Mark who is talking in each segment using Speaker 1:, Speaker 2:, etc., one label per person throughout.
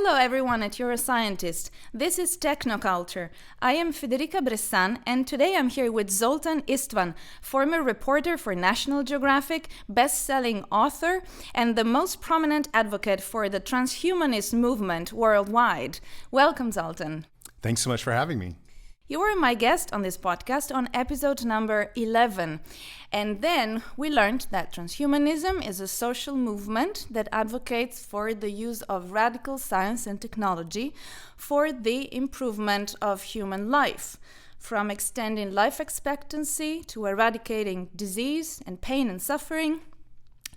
Speaker 1: Hello everyone at EuroScientist. This is Technoculture. I am Federica Bressan and today I'm here with Zoltan Istvan, former reporter for National Geographic, best-selling author, and the most prominent advocate for the transhumanist movement worldwide. Welcome, Zoltan.
Speaker 2: Thanks so much for having me.
Speaker 1: You were my guest on this podcast on episode number 11. And then we learned that transhumanism is a social movement that advocates for the use of radical science and technology for the improvement of human life, from extending life expectancy to eradicating disease and pain and suffering,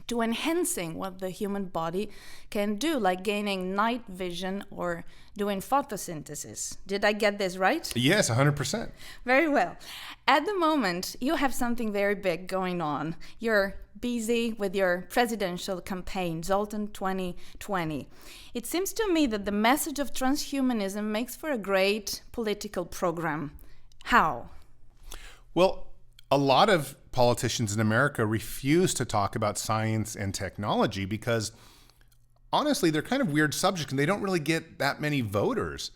Speaker 1: to enhancing what the human body can do, like gaining night vision or doing photosynthesis. Did I get this right?
Speaker 2: Yes, 100%.
Speaker 1: Very well. At the moment, you have something very big going on. You're busy with your presidential campaign, Zoltan 2020. It seems to me that the message of transhumanism makes for a great political program. How?
Speaker 2: Well, a lot of politicians in America refuse to talk about science and technology because, honestly, they're kind of weird subjects and they don't really get that many voters.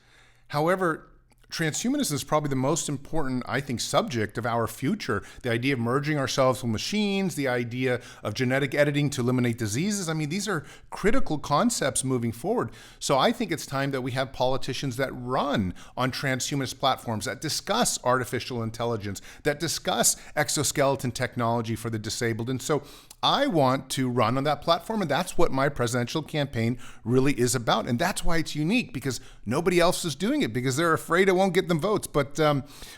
Speaker 2: However, transhumanism is probably the most important, I think, subject of our future. The idea of merging ourselves with machines, the idea of genetic editing to eliminate diseases. I mean, these are critical concepts moving forward. So I think it's time that we have politicians that run on transhumanist platforms, that discuss artificial intelligence, that discuss exoskeleton technology for the disabled. And so I want to run on that platform, and that's what my presidential campaign really is about. And that's why it's unique, because nobody else is doing it, because they're afraid it won't get them votes. But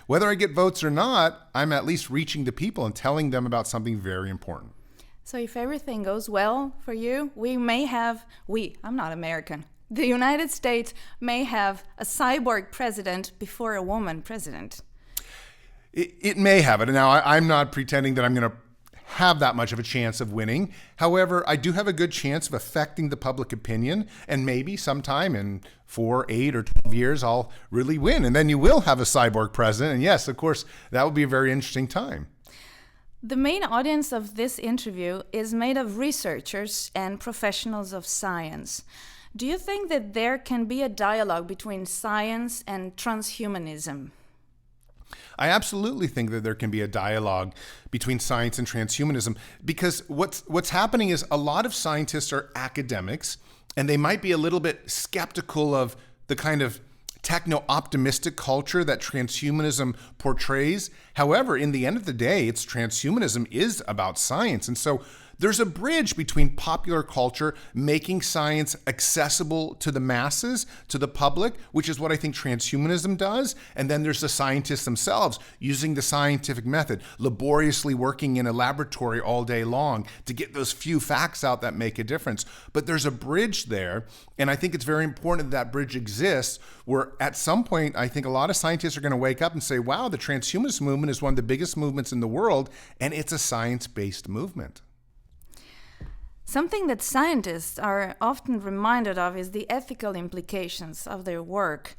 Speaker 2: whether I get votes or not, I'm at least reaching the people and telling them about something very important.
Speaker 1: So if everything goes well for you, I'm not American, the United States may have a cyborg president before a woman president.
Speaker 2: It may have it. Now, I'm not pretending that I'm going to have that much of a chance of winning. However, I do have a good chance of affecting the public opinion, and maybe sometime in 4, 8, or 12 years, I'll really win. And then you will have a cyborg president. And yes, of course, that would be a very interesting time.
Speaker 1: The main audience of this interview is made of researchers and professionals of science. Do you think that there can be a dialogue between science and transhumanism?
Speaker 2: I absolutely think that there can be a dialogue between science and transhumanism, because what's happening is a lot of scientists are academics, and they might be a little bit skeptical of the kind of techno-optimistic culture that transhumanism portrays. However, in the end of the day, transhumanism is about science. And so there's a bridge between popular culture making science accessible to the masses, to the public, which is what I think transhumanism does. And then there's the scientists themselves using the scientific method, laboriously working in a laboratory all day long to get those few facts out that make a difference. But there's a bridge there. And I think it's very important that bridge exists, where at some point, I think a lot of scientists are going to wake up and say, wow, the transhumanist movement is one of the biggest movements in the world, and it's a science-based movement.
Speaker 1: Something that scientists are often reminded of is the ethical implications of their work.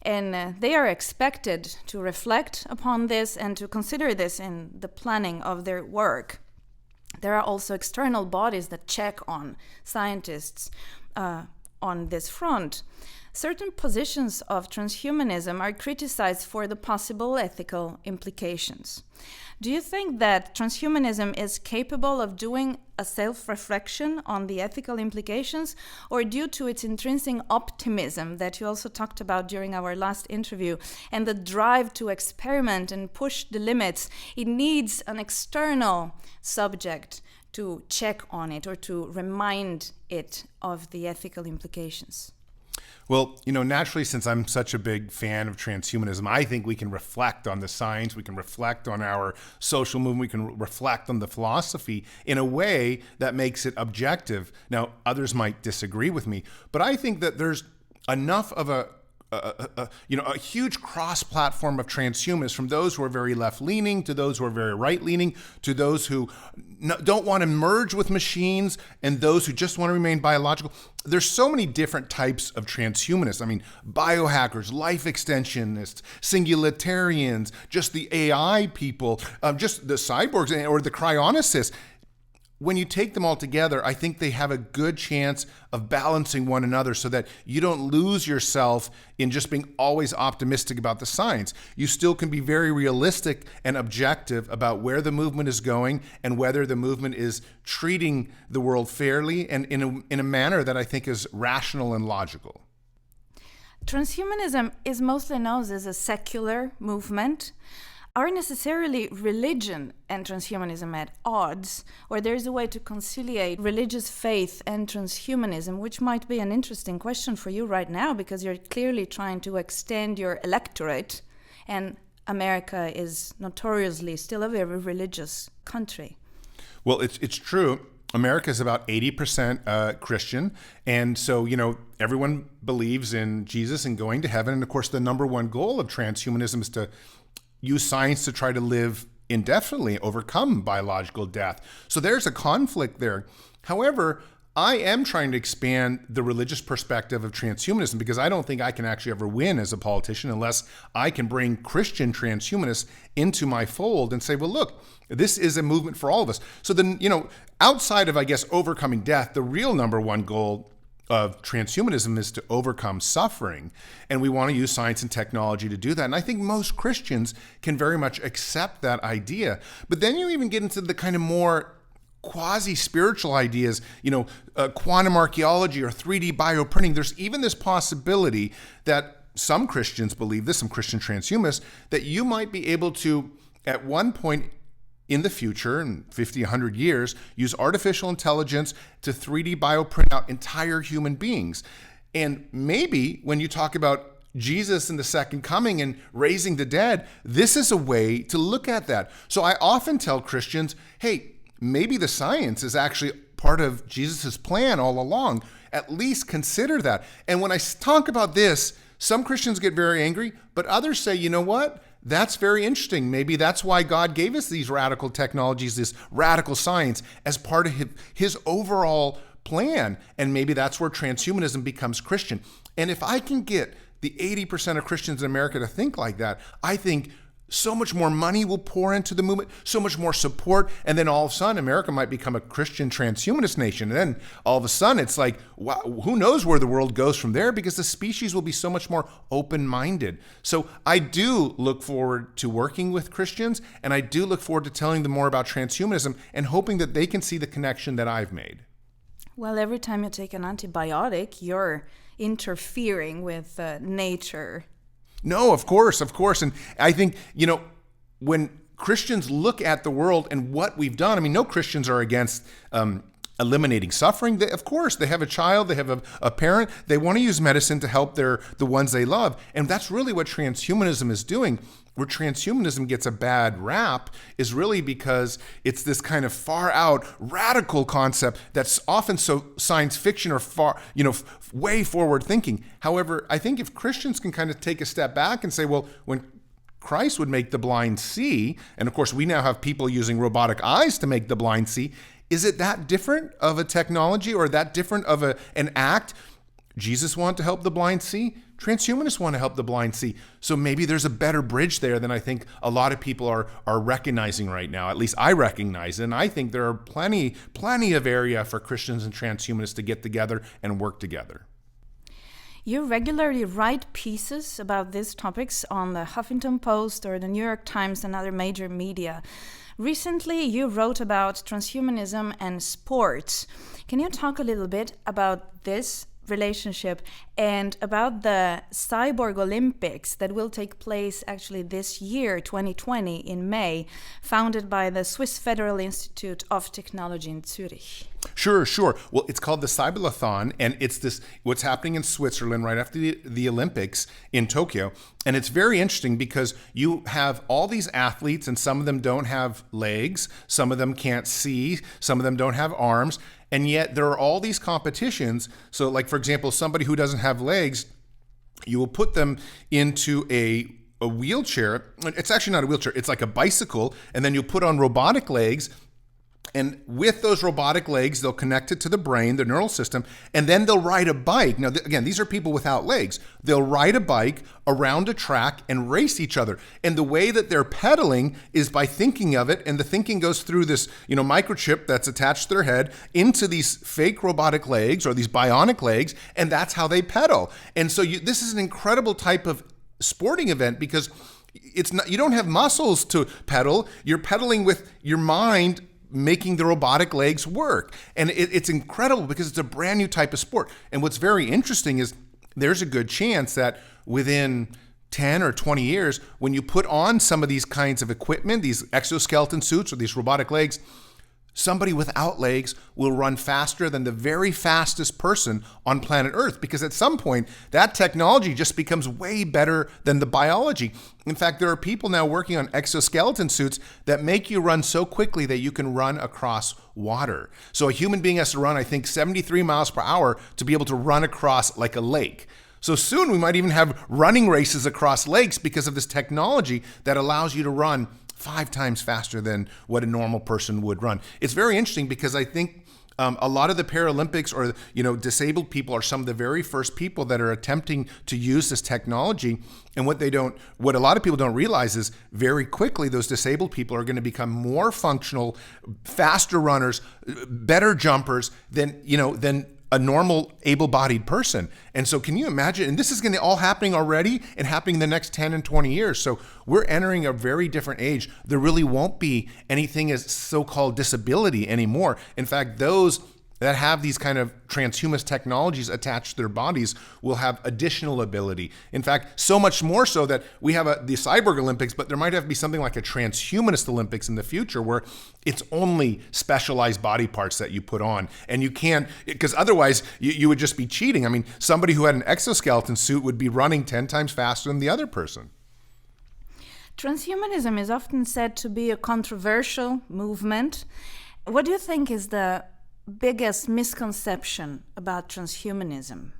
Speaker 1: And they are expected to reflect upon this and to consider this in the planning of their work. There are also external bodies that check on scientists on this front. Certain positions of transhumanism are criticized for the possible ethical implications. Do you think that transhumanism is capable of doing a self-reflection on the ethical implications, or due to its intrinsic optimism that you also talked about during our last interview and the drive to experiment and push the limits, it needs an external subject to check on it or to remind it of the ethical implications?
Speaker 2: Well, naturally, since I'm such a big fan of transhumanism, I think we can reflect on the science, we can reflect on our social movement, we can reflect on the philosophy in a way that makes it objective. Now, others might disagree with me, but I think that there's enough of a huge cross-platform of transhumanists, from those who are very left-leaning to those who are very right-leaning to those who don't want to merge with machines and those who just want to remain biological. There's so many different types of transhumanists. I mean, biohackers, life extensionists, singularitarians, just the AI people, just the cyborgs or the cryonicists. when you take them all together, I think they have a good chance of balancing one another so that you don't lose yourself in just being always optimistic about the science. You still can be very realistic and objective about where the movement is going and whether the movement is treating the world fairly and in a manner that I think is rational and logical.
Speaker 1: Transhumanism is mostly known as a secular movement. Are necessarily religion and transhumanism at odds, or there's a way to conciliate religious faith and transhumanism, which might be an interesting question for you right now because you're clearly trying to extend your electorate, and America is notoriously still a very religious country.
Speaker 2: Well, it's true. America is about 80% Christian, and so, everyone believes in Jesus and going to heaven, and of course the number one goal of transhumanism is to use science to try to live indefinitely, overcome biological death. So there's a conflict there. However, I am trying to expand the religious perspective of transhumanism because I don't think I can actually ever win as a politician unless I can bring Christian transhumanists into my fold and say, well, look, this is a movement for all of us. So then, outside of, I guess, overcoming death, the real number one goal of transhumanism is to overcome suffering. And we want to use science and technology to do that. And I think most Christians can very much accept that idea. But then you even get into the kind of more quasi-spiritual ideas, quantum archaeology or 3D bioprinting. There's even this possibility that some Christians believe this, some Christian transhumanists, that you might be able to, at one point in the future, in 50, 100 years, use artificial intelligence to 3D bioprint out entire human beings. And maybe when you talk about Jesus and the second coming and raising the dead, this is a way to look at that. So I often tell Christians, hey, maybe the science is actually part of Jesus's plan all along. At least consider that. And when I talk about this, some Christians get very angry, but others say, you know what? That's very interesting. Maybe that's why God gave us these radical technologies, this radical science, as part of his overall plan. And maybe that's where transhumanism becomes Christian. And if I can get the 80% of Christians in America to think like that, I think so much more money will pour into the movement, so much more support, and then all of a sudden America might become a Christian transhumanist nation. And then all of a sudden it's like, wow, who knows where the world goes from there, because the species will be so much more open-minded. So I do look forward to working with Christians, and I do look forward to telling them more about transhumanism and hoping that they can see the connection that I've made.
Speaker 1: Well, every time you take an antibiotic, you're interfering with nature.
Speaker 2: No, of course. And I think, when Christians look at the world and what we've done, no Christians are against eliminating suffering. Of course, they have a child, they have a parent, they want to use medicine to help the ones they love. And that's really what transhumanism is doing. Where transhumanism gets a bad rap is really because it's this kind of far out radical concept that's often so science fiction or far, way forward thinking. However, I think if Christians can kind of take a step back and say, well, when Christ would make the blind see, and of course we now have people using robotic eyes to make the blind see, is it that different of a technology or that different of an act? Jesus wanted to help the blind see. Transhumanists want to help the blind see. So maybe there's a better bridge there than I think a lot of people are recognizing right now. At least I recognize it. And I think there are plenty of area for Christians and transhumanists to get together and work together.
Speaker 1: You regularly write pieces about these topics on the Huffington Post or the New York Times and other major media. Recently, you wrote about transhumanism and sports. Can you talk a little bit about this relationship and about the Cyborg Olympics that will take place actually this year, 2020, in May, founded by the Swiss Federal Institute of Technology in Zurich?
Speaker 2: Sure. Well, it's called the Cybathlon, and it's what's happening in Switzerland right after the Olympics in Tokyo. And it's very interesting because you have all these athletes, and some of them don't have legs, some of them can't see, some of them don't have arms, and yet there are all these competitions. So like, for example, somebody who doesn't have legs, you will put them into a wheelchair. It's actually not a wheelchair, it's like a bicycle, and then you'll put on robotic legs, And with those robotic legs, they'll connect it to the brain, the neural system, and then they'll ride a bike. Now, again, these are people without legs. They'll ride a bike around a track and race each other. And the way that they're pedaling is by thinking of it, and the thinking goes through this, microchip that's attached to their head into these fake robotic legs or these bionic legs, and that's how they pedal. And so this is an incredible type of sporting event because it's not, you don't have muscles to pedal. You're pedaling with your mind, making the robotic legs work. And it's incredible because it's a brand new type of sport. And what's very interesting is there's a good chance that within 10 or 20 years, when you put on some of these kinds of equipment, these exoskeleton suits or these robotic legs, somebody without legs will run faster than the very fastest person on planet Earth, because at some point that technology just becomes way better than the biology. In fact, there are people now working on exoskeleton suits that make you run so quickly that you can run across water. So a human being has to run, I think, 73 miles per hour to be able to run across like a lake. So soon we might even have running races across lakes because of this technology that allows you to run 5 times faster than what a normal person would run. It's very interesting because I think a lot of the Paralympics or disabled people are some of the very first people that are attempting to use this technology. And what a lot of people don't realize is very quickly those disabled people are going to become more functional, faster runners, better jumpers than a normal able-bodied person. And so can you imagine, and this is going to all happening already and happening in the next 10 and 20 years. So we're entering a very different age. There really won't be anything as so-called disability anymore. In fact, those that have these kind of transhumanist technologies attached to their bodies will have additional ability. In fact, so much more so that we have the Cyborg Olympics, but there might have to be something like a transhumanist Olympics in the future where it's only specialized body parts that you put on. And you can't, because otherwise you would just be cheating. I mean, somebody who had an exoskeleton suit would be running 10 times faster than the other person.
Speaker 1: Transhumanism is often said to be a controversial movement. What do you think is the biggest misconception about transhumanism?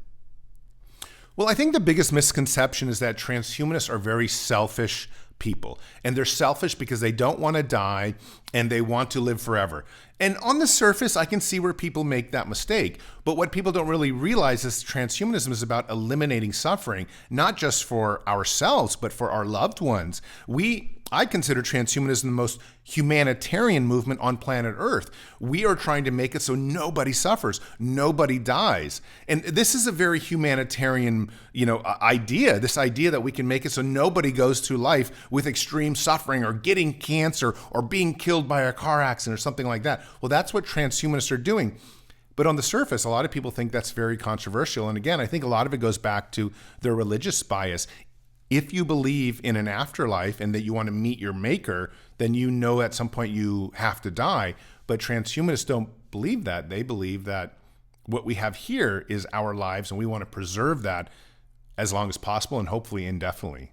Speaker 2: Well, I think the biggest misconception is that transhumanists are very selfish people. And they're selfish because they don't want to die and they want to live forever. And on the surface, I can see where people make that mistake. But what people don't really realize is transhumanism is about eliminating suffering, not just for ourselves, but for our loved ones. I consider transhumanism the most humanitarian movement on planet Earth. We are trying to make it so nobody suffers, nobody dies. And this is a very humanitarian, idea, this idea that we can make it so nobody goes through life with extreme suffering or getting cancer or being killed by a car accident or something like that. Well, that's what transhumanists are doing. But on the surface, a lot of people think that's very controversial. And again, I think a lot of it goes back to their religious bias. If you believe in an afterlife and that you want to meet your maker, then at some point you have to die. But transhumanists don't believe that. They believe that what we have here is our lives, and we want to preserve that as long as possible and hopefully indefinitely.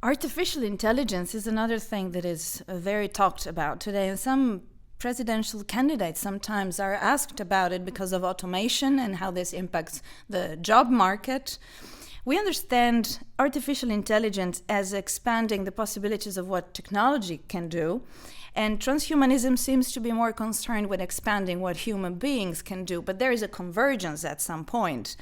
Speaker 1: Artificial intelligence is another thing that is very talked about today, and some presidential candidates sometimes are asked about it because of automation and how this impacts the job market. We understand artificial intelligence as expanding the possibilities of what technology can do, and transhumanism seems to be more concerned with expanding what human beings can do, but there is a convergence at some point.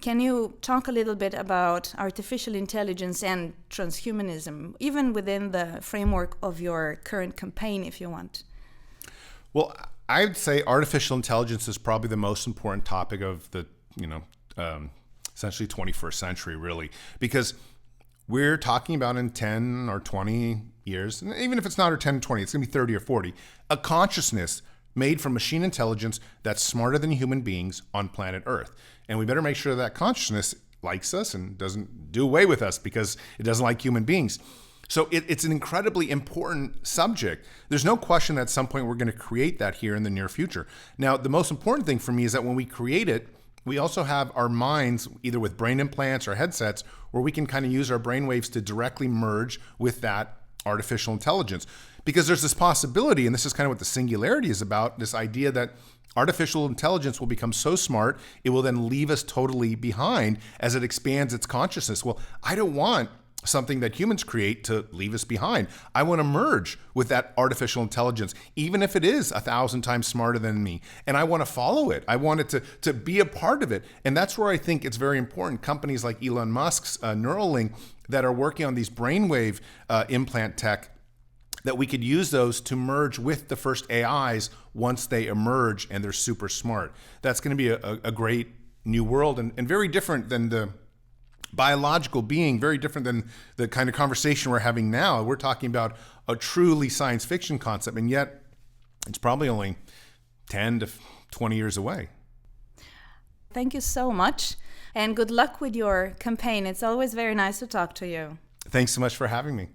Speaker 1: Can you talk a little bit about artificial intelligence and transhumanism, even within the framework of your current campaign, if you want?
Speaker 2: Well, I'd say artificial intelligence is probably the most important topic of the, essentially 21st century, really, because we're talking about in 10 or 20 years, and even if it's not or 10 or 20, it's going to be 30 or 40, a consciousness made from machine intelligence that's smarter than human beings on planet Earth. And we better make sure that consciousness likes us and doesn't do away with us because it doesn't like human beings. So it's an incredibly important subject. There's no question that at some point we're going to create that here in the near future. Now, the most important thing for me is that when we create it, we also have our minds, either with brain implants or headsets, where we can kind of use our brain waves to directly merge with that artificial intelligence. Because there's this possibility, and this is kind of what the singularity is about, this idea that artificial intelligence will become so smart, it will then leave us totally behind as it expands its consciousness. Well, I don't want something that humans create to leave us behind. I want to merge with that artificial intelligence, even if it is 1,000 times smarter than me. And I want to follow it. I want it to be a part of it. And that's where I think it's very important. Companies like Elon Musk's Neuralink that are working on these brainwave implant tech, that we could use those to merge with the first AIs once they emerge and they're super smart. That's going to be a great new world and very different than the biological being, very different than the kind of conversation we're having now. We're talking about a truly science fiction concept, and yet it's probably only 10 to 20 years away.
Speaker 1: Thank you so much, and good luck with your campaign. It's always very nice to talk to you.
Speaker 2: Thanks so much for having me.